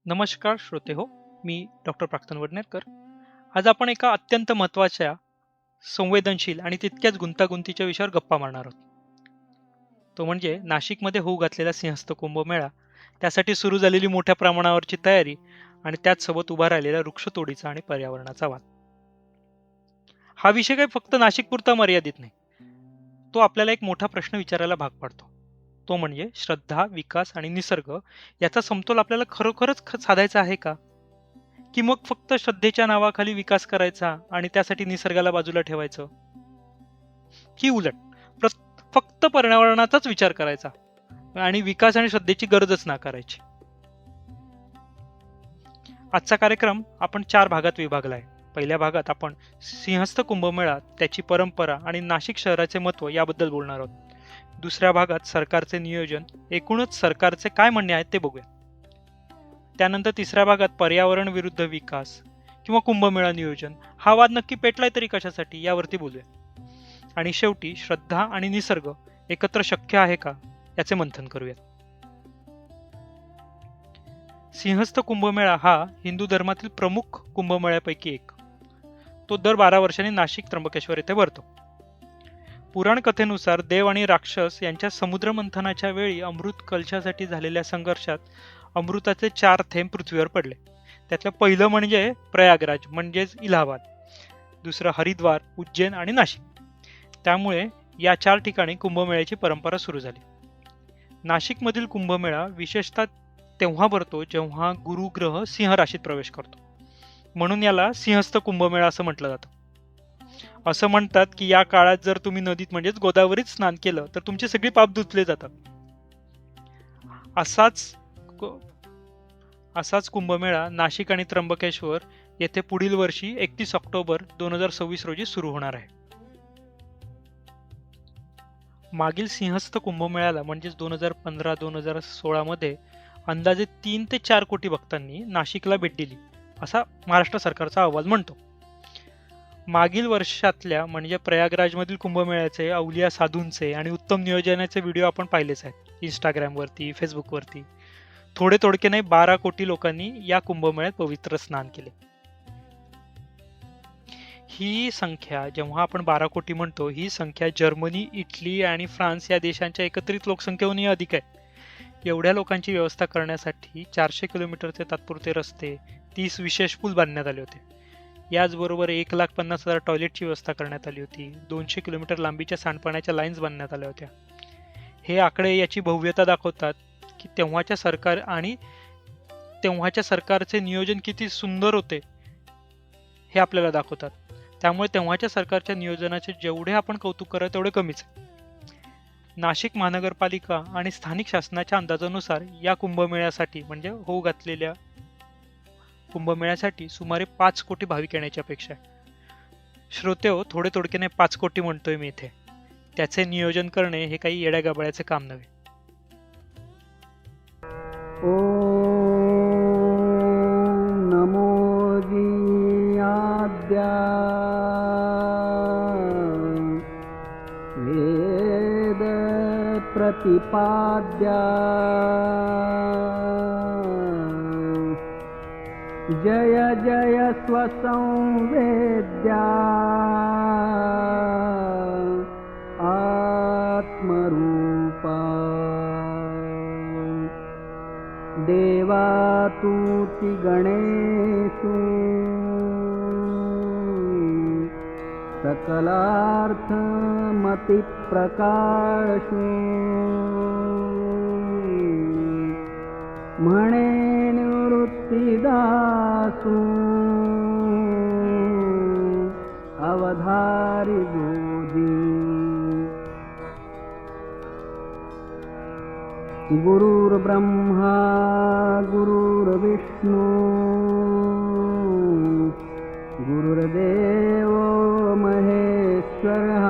नमस्कार श्रोते हो, मी डॉक्टर प्राक्तन वडनेरकर. आज आपण एका अत्यंत महत्त्वाच्या, संवेदनशील आणि तितक्याच गुंतागुंतीच्या विषयावर गप्पा मारणार आहोत. तो म्हणजे नाशिकमध्ये होऊ घातलेला सिंहस्थ कुंभमेळा, त्यासाठी सुरू झालेली मोठ्या प्रमाणावरची तयारी आणि त्याचसोबत उभा राहिलेला वृक्षतोडीचा आणि पर्यावरणाचा वाद. हा विषय काही फक्त नाशिकपुरता मर्यादित नाही. तो आपल्याला एक मोठा प्रश्न विचारायला भाग पाडतो. तो म्हणजे श्रद्धा, विकास आणि निसर्ग याचा समतोल आपल्याला खरोखरच साधायचा आहे का? की मग फक्त श्रद्धेच्या नावाखाली विकास करायचा आणि त्यासाठी निसर्गाला बाजूला ठेवायचं? की उलट फक्त पर्यावरणाचाच विचार करायचा आणि विकास आणि श्रद्धेची गरजच नाकारायची? आजचा कार्यक्रम आपण 4 भागात विभागला आहे. पहिल्या भागात आपण सिंहस्थ कुंभमेळा, त्याची परंपरा आणि नाशिक शहराचे महत्त्व याबद्दल बोलणार आहोत. दुसऱ्या भागात सरकारचे नियोजन, एकूणच सरकारचे काय म्हणणे आहेत ते बघूया. त्यानंतर तिसऱ्या भागात पर्यावरण विरुद्ध विकास किंवा कुंभमेळा नियोजन हा वाद नक्की पेटलाय तरी कशासाठी यावरती बोलूया. आणि शेवटी श्रद्धा आणि निसर्ग एकत्र शक्य आहे का याचे मंथन करूया. सिंहस्थ कुंभमेळा हा हिंदू धर्मातील प्रमुख कुंभमेळ्यापैकी एक. तो दर 12 वर्षांनी नाशिक त्र्यंबकेश्वर येथे भरतो. पुराण कथेनुसार देव आणि राक्षस यांच्या समुद्र मंथनाच्या वेळी अमृत कलशासाठी झालेल्या संघर्षात अमृताचे 4 थेंब पृथ्वीवर पडले. त्यातलं पहिलं म्हणजे प्रयागराज म्हणजेच इलाहाबाद, दुसरं हरिद्वार, उज्जैन आणि नाशिक. त्यामुळे या 4 ठिकाणी कुंभमेळ्याची परंपरा सुरू झाली. नाशिकमधील कुंभमेळा विशेषतः तेव्हा भरतो जेव्हा गुरु ग्रह सिंह राशीत प्रवेश करतो, म्हणून याला सिंहस्थ कुंभमेळा असं म्हटलं जातं. असं म्हणतात की या काळात जर तुम्ही नदीत म्हणजेच गोदावरीत स्नान केलं तर तुमची सगळी पाप धुतले जातात. असाच कुंभमेळा नाशिक आणि त्र्यंबकेश्वर येथे पुढील वर्षी 31 ऑक्टोबर 2026 रोजी सुरू होणार आहे. मागील सिंहस्थ कुंभमेळ्याला म्हणजेच 2015-2016 मध्ये अंदाजे 3 ते 4 कोटी भक्तांनी नाशिकला भेट दिली, असा महाराष्ट्र सरकारचा अहवाल म्हणतो. मागील वर्षातल्या म्हणजे प्रयागराजमधील कुंभमेळ्याचे, अवलिया साधूंचे आणि उत्तम नियोजनाचे व्हिडिओ आपण पाहिलेच आहेत इंस्टाग्रामवरती, फेसबुकवरती. थोडे तोडके नाही, 12 कोटी लोकांनी या कुंभमेळ्यात पवित्र स्नान केले. ही संख्या, जेव्हा आपण 12 कोटी म्हणतो, ही संख्या जर्मनी, इटली आणि फ्रान्स या देशांच्या एकत्रित लोकसंख्येहूनही अधिक आहे. एवढ्या लोकांची व्यवस्था करण्यासाठी 400 किलोमीटरचे तात्पुरते रस्ते, 30 विशेष पूल बांधण्यात आले होते. याचबरोबर 1,50,000 टॉयलेटची व्यवस्था करण्यात आली होती. 200 किलोमीटर लांबीच्या सांडपाण्याच्या लाईन्स बांधण्यात आल्या होत्या. हे आकडे याची भव्यता दाखवतात की तेव्हाच्या सरकारचे नियोजन किती सुंदर होते हे आपल्याला दाखवतात. त्यामुळे तेव्हाच्या सरकारच्या नियोजनाचे जेवढे आपण कौतुक करा तेवढे कमीच आहे. नाशिक महानगरपालिका आणि स्थानिक शासनाच्या अंदाजानुसार या कुंभमेळ्यासाठी म्हणजे होऊ घातलेल्या कुंभमेळ्यासाठी सुमारे 5 कोटी भाविक येण्याची अपेक्षा आहे. श्रोतेहो, थोडे तोडकेने 5 कोटी म्हणतोय मी इथे. त्याचे नियोजन करणे हे काही येड्यागाबळ्याचे काम नव्हे. ओम नमो जियाद्या वेद प्रतिपाद्या जय जय स्वसंवेद्या आत्मरूपा देवा तूति गणेषु सकलार्थमतिप्रकाशु म्हणे निवृत्तिदासु अवधारी बोधी गुरुर्ब्रह्मा गुरुर्विष्णु गुरुर्देवो महेश्वरः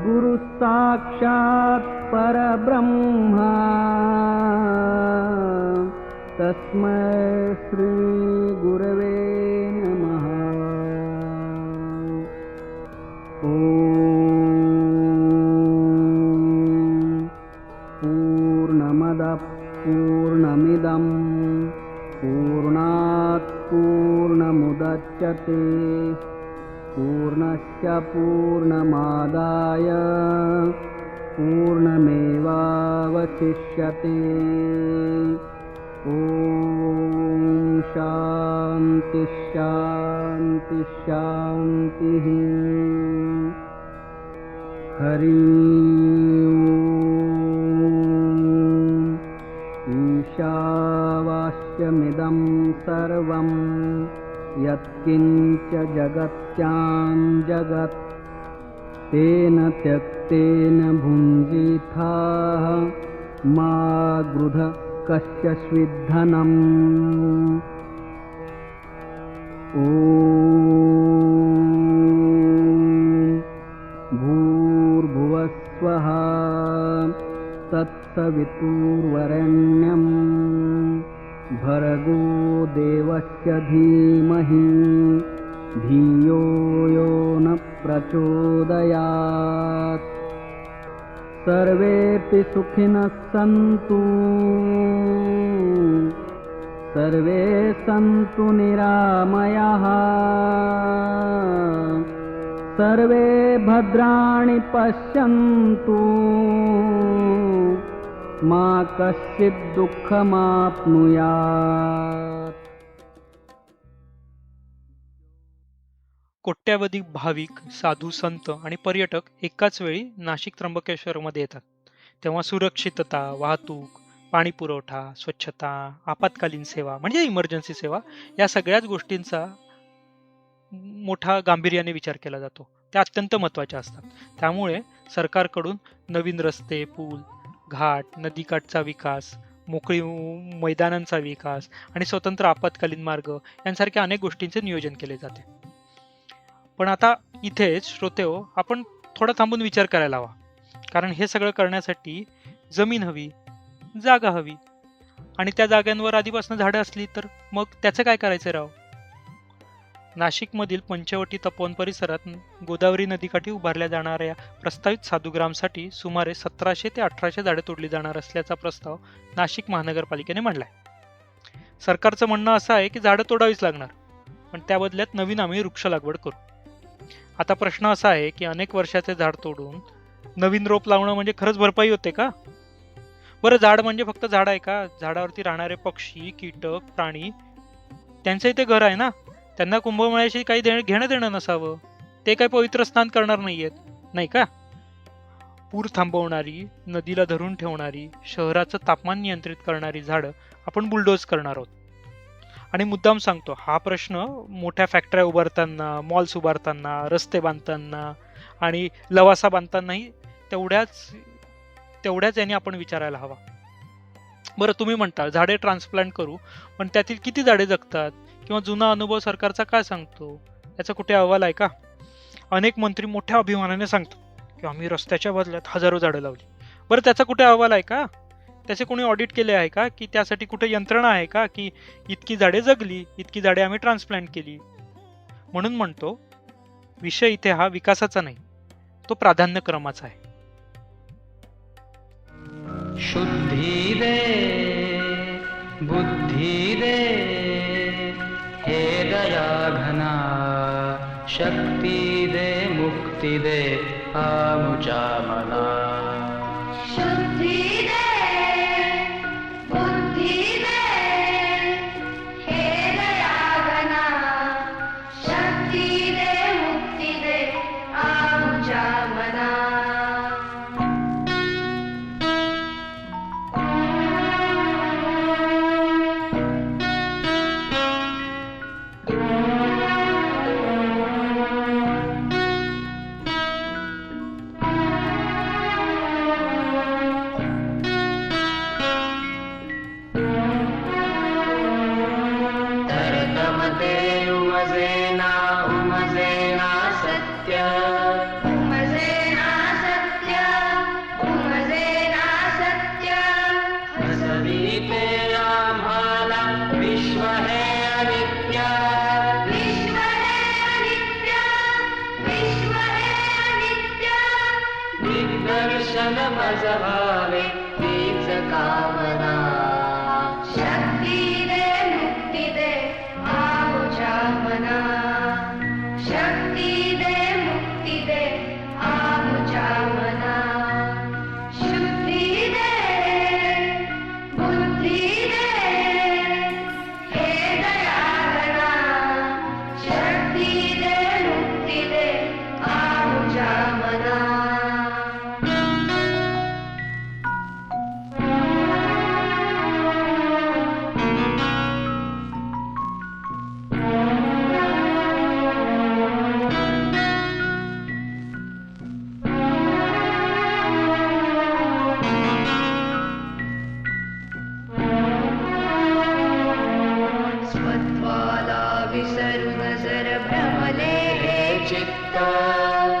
गुरु साक्षात् परब्रह्मा तस्मै श्री गुरवे नमः। पूर्णमदः पूर्णमिदं पूर्णात् पूर्णमुदच्यते पूर्णस्य पूर्णमादाय पूर्णमेवावशिष्यते। ॐ शान्ति शान्ति शान्तिः। हरि ओम्। ईशावास्यमिदं सर्वं यत्किञ्च जगत्यां जगत् तेन त्यक्तेन भुञ्जीथाः मा गृध कस्य स्विद्धनम्। ॐ भूर्भुवस्वः तत्सवितुर्वरेण्यं भर्गो देवस्य धीमहि धियो यो न प्रचोदयात्। सर्वेऽपि सुखिनः सन्तु सर्वे सन्तु निरामयाः सर्वे भद्राणि पश्यन्तु मा कश्चित् दुःखमाप्नुयात्। कोट्यावधी भाविक, साधू, संत आणि पर्यटक एकाच वेळी नाशिक त्र्यंबकेश्वरमध्ये येतात, तेव्हा सुरक्षितता, वाहतूक, पाणी पुरवठा, स्वच्छता, आपत्कालीन सेवा म्हणजे इमर्जन्सी सेवा या सगळ्याच गोष्टींचा मोठा गांभीर्याने विचार केला जातो. त्या अत्यंत महत्त्वाच्या असतात. त्यामुळे सरकारकडून नवीन रस्ते, पूल, घाट, नदीकाठचा विकास, मोकळी मैदानांचा विकास आणि स्वतंत्र आपत्कालीन मार्ग यांसारख्या अनेक गोष्टींचे नियोजन केले जाते. पण आता इथेच श्रोतेहो, आपण थोडा थांबून विचार करायला हवा. कारण हे सगळं करण्यासाठी जमीन हवी, जागा हवी आणि त्या जागांवर आधीपासून झाडं असली तर मग त्याचं काय करायचं राव? नाशिकमधील पंचवटी तपोवन परिसरात गोदावरी नदीकाठी उभारल्या जाणाऱ्या प्रस्तावित साधुग्रामसाठी सुमारे 1700 ते 1800 झाडे तोडली जाणार असल्याचा प्रस्ताव नाशिक महानगरपालिकेने मांडलाय. सरकारचं म्हणणं असं आहे की झाडं तोडावीच लागणार, पण त्या बदल्यात नवीन आम्ही वृक्ष लागवड करू. आता प्रश्न असा आहे की अनेक वर्षाचे झाड तोडून नवीन रोप लावणं म्हणजे खरंच भरपाई होते का? बरं, झाड म्हणजे फक्त झाड आहे का? झाडावरती राहणारे पक्षी, कीटक, प्राणी त्यांचंही ते घर आहे ना. त्यांना कुंभमेळ्याशी काही घेणं देणं नसावं. ते काही पवित्र स्नान करणार नाहीयेत, नाही का? पूर थांबवणारी, नदीला धरून ठेवणारी, शहराचं तापमान नियंत्रित करणारी झाडं आपण बुलडोज करणार आहोत. आणि मुद्दाम सांगतो, हा प्रश्न मोठ्या फॅक्टऱ्या उभारताना, मॉल्स उभारताना, रस्ते बांधताना आणि लवासा बांधतानाही तेवढ्याच याने आपण विचारायला हवा. बरं, तुम्ही म्हणता झाडे ट्रान्सप्लांट करू, पण त्यातील किती झाडे जगतात किंवा जुना अनुभव सरकारचा काय सांगतो याचा कुठे अहवाल आहे का? अनेक मंत्री मोठ्या अभिमानाने सांगतात की आम्ही रस्त्याच्या बदल्यात हजारो झाडं लावली. बरं, त्याचा कुठे अहवाल आहे का? त्याचे कोणी ऑडिट केले आहे का? की त्यासाठी कुठे यंत्रणा आहे का की इतकी झाडे जगली, इतकी झाडे आम्ही ट्रान्सप्लांट केली? म्हणून म्हणतो, विषय इथे हा विकासाचा नाही, तो प्राधान्यक्रमाचा आहे. शुद्धि दे बुद्धि दे हे दया घना शक्ति दे मुक्ति दे आमुचा मना. शुद्धि दे बुद्धि दे हे दयाघना शक्ति दे मुक्ति दे आमुचा मना. दर्शन मज भावे तीच कामना.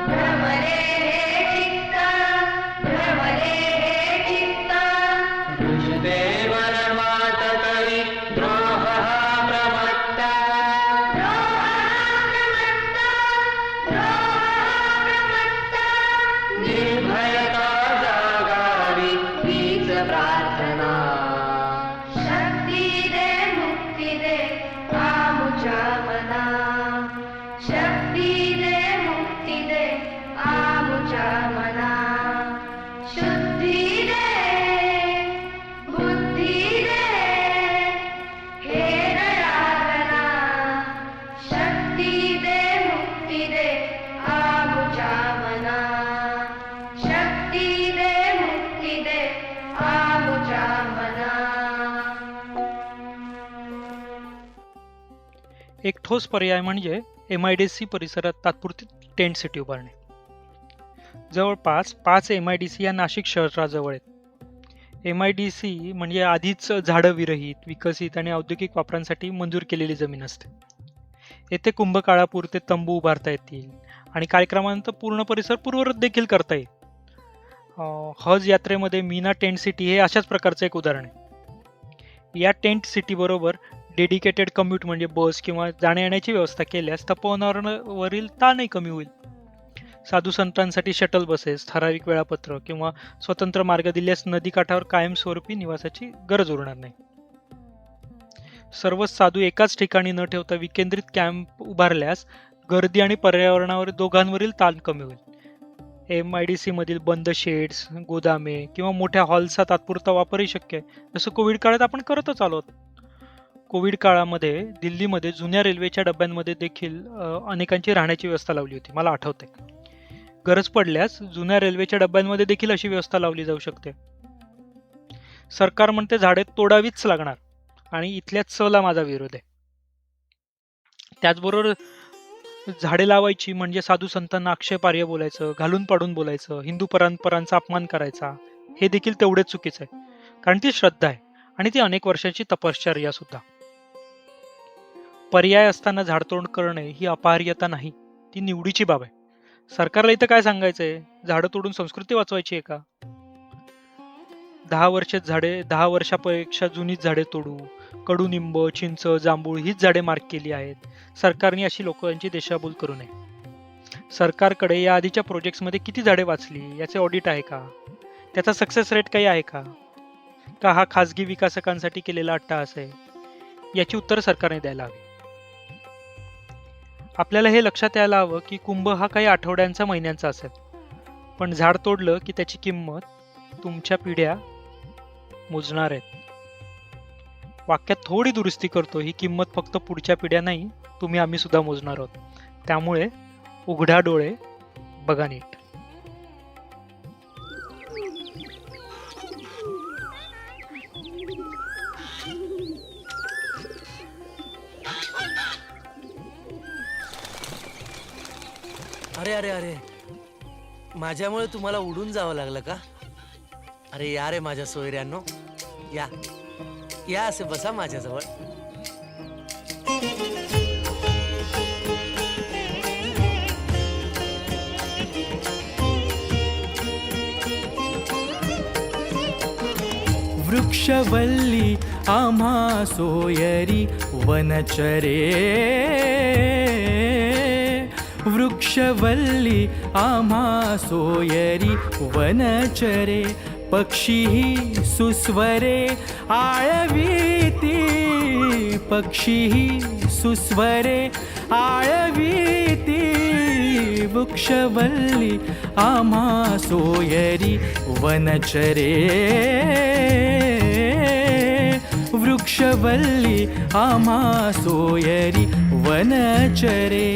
भ्रमरे हे चित्त भ्रमरे हे चित्त रुजते वनमात करी द्रोह प्रमत्ता निर्भयता जागावी हीच प्रार्थना शक्ती दे मुक्ती दे आमुच्या मना शक्ती दे मुक्ती दे आमुच्या मना शुद्धी दे बुद्धी दे हे दयागना शक्ती दे मुक्ती दे आमुच्या मना शक्ती दे मुक्ती दे आमुच्या मना एक ठोस पर्याय म्हणजे MIDC परिसरात तात्पुरती टेंट सिटी उभारणे. जवळपास 5 MIDC या नाशिक शहराजवळ आहेत. MIDC म्हणजे आधीच झाडं विरहित, विकसित आणि औद्योगिक वापरांसाठी मंजूर केलेली जमीन असते. येथे कुंभकाळापुरते तंबू उभारता येतील आणि कार्यक्रमानंतर पूर्ण परिसर पूर्ववत देखील करता येईल. हज यात्रेमध्ये मीना टेंट सिटी हे अशाच प्रकारचं एक उदाहरण आहे. या टेंट सिटी बरोबर डेडिकेटेड कम्यूट म्हणजे बस किंवा जाण्या येण्याची व्यवस्था केल्यास तपोवनावरील ताणही कमी होईल. साधू संतांसाठी शटल बसेस, ठराविक वेळापत्र किंवा स्वतंत्र मार्ग दिल्यास नदीकाठावर कायमस्वरूपी निवासाची गरज उरणार नाही. सर्वच साधू एकाच ठिकाणी न ठेवता विकेंद्रित कॅम्प उभारल्यास गर्दी आणि पर्यावरणावर दोघांवरील ताण कमी होईल. MIDC मधील बंद शेड्स, गोदामे किंवा मोठ्या हॉल्सचा तात्पुरता वापरही शक्य आहे, जसं कोविड काळात आपण करतच आलो आहोत. कोविड काळामध्ये दिल्लीमध्ये जुन्या रेल्वेच्या डब्यांमध्ये देखील अनेकांची राहण्याची व्यवस्था लावली होती, मला आठवते. गरज पडल्यास जुन्या रेल्वेच्या डब्यांमध्ये देखील अशी व्यवस्था लावली जाऊ शकते. सरकार म्हणते झाडे तोडावीच लागणार आणि इथल्याच चला माझा विरोध आहे. त्याचबरोबर झाडे लावायची म्हणजे साधू संतांना आक्षेपार्ह बोलायचं, घालून पाडून बोलायचं, हिंदू परंपरांचा अपमान करायचा, हे देखील तेवढेच चुकीचं आहे. कारण ती श्रद्धा आहे आणि ती अनेक वर्षांची तपश्चर्या सुद्धा. पर्याय असताना झाडतोड करणे ही अपहार्यता नाही, ती निवडीची बाब आहे. सरकारला इथं काय सांगायचंय? झाडं तोडून संस्कृती वाचवायची आहे का? 10 वर्षापेक्षा जुनीच झाडे तोडू, कडुनिंब, चिंच, जांभूळ हीच झाडे मार्क केली आहेत. सरकारने अशी लोकांची दिशाभूल करू नये. सरकारकडे या आधीच्या प्रोजेक्ट्समध्ये किती झाडे वाचली याचे ऑडिट आहे का? त्याचा सक्सेस रेट काही आहे का? का हा खासगी विकासकांसाठी केलेला अट्टहास आहे? याची उत्तर सरकारने द्यायला हवी. आपल्याला हे लक्षात यायला हवं की कुंभ हा काही आठवड्यांचा, महिन्यांचा असेल, पण झाड तोडलं की त्याची किंमत तुमच्या पिढ्या मोजणार आहेत. वाक्यात थोडी दुरुस्ती करतो, ही किंमत फक्त पुढच्या पिढ्या नाही, तुम्ही आम्ही सुद्धा मोजणार आहोत. त्यामुळे उघडा डोळे, बघा नीट. अरे अरे अरे, माझ्यामुळे तुम्हाला उडून जावं लागलं का? अरे या रे माझ्या सोयऱ्यांनो, या या, असे बसा माझ्याजवळ. वृक्षवल्ली आम्हा सोयरी वनचरे, वृक्षवल्ली आम्हा सोयरी वनचरे, पक्षी सुस्वरे आळवीती, पक्षी सुस्वरे आळवीती, वृक्षवल्ली आम्हा सोयरी वनचरे, वृक्षवल्ली आम्हा सोयरी वनचरे.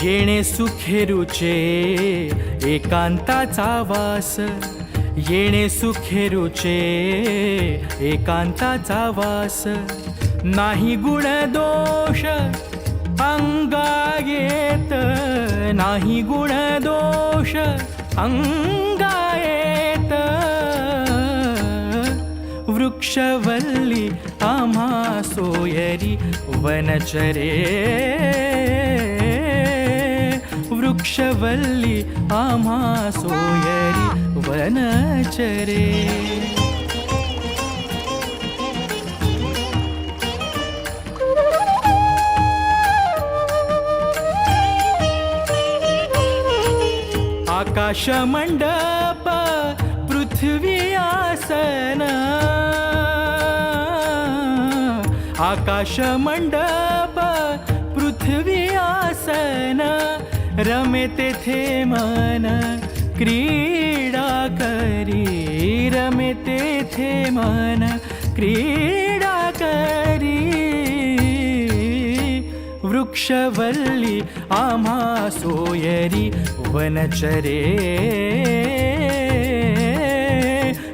येणे सुखेरुचे एकांताचा वास, येणे सुखेरुचे एकांताचा वास, नाही गुण दोष अंगा येत, नाही गुण दोष अंगा येत, वृक्षवल्ली आम्हा सोयरी वनचरे वृक्षवल्ली आम्हा सोयरी वनचरे आकाशमंडप पृथ्वी आसन आकाशमंडप पृथ्वी आसन रमे तेथे मन क्रीडा करी रमे तेथे मन क्रीडा करी वृक्षवल्ली आम्हा सोयरी वनचरे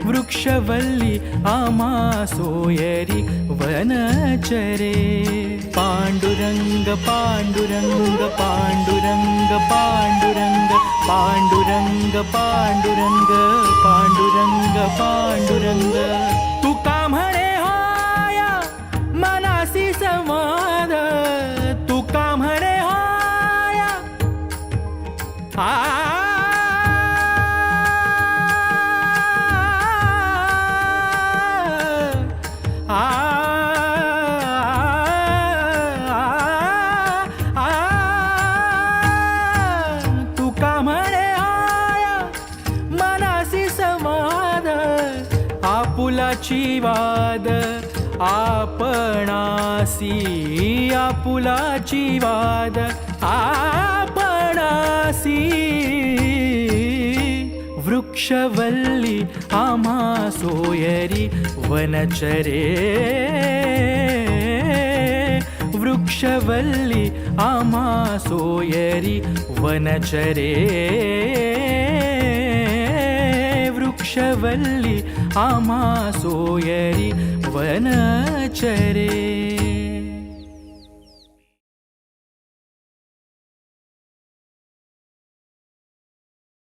वृक्षवल्ली आम्हा सोयरी वनचरे पांडुरंग पांडुरंग पांडुरंग पांडुरंग पांडुरंग पांडुरंग पांडुरंग पांडुरंग तुका म्हणे होया मनासी संवाद तुका म्हणे होया तुका म्हणे आया मनासी संवाद आपुलाची वाद आपणासी आपुलाची वाद आपणासी वृक्षवल्ली आम्हा सोयरी वनचरे वृक्षवल्ली आम्हा सोयरी वनचरे वृक्षवल्ली आम्हा सोयरी वनचरे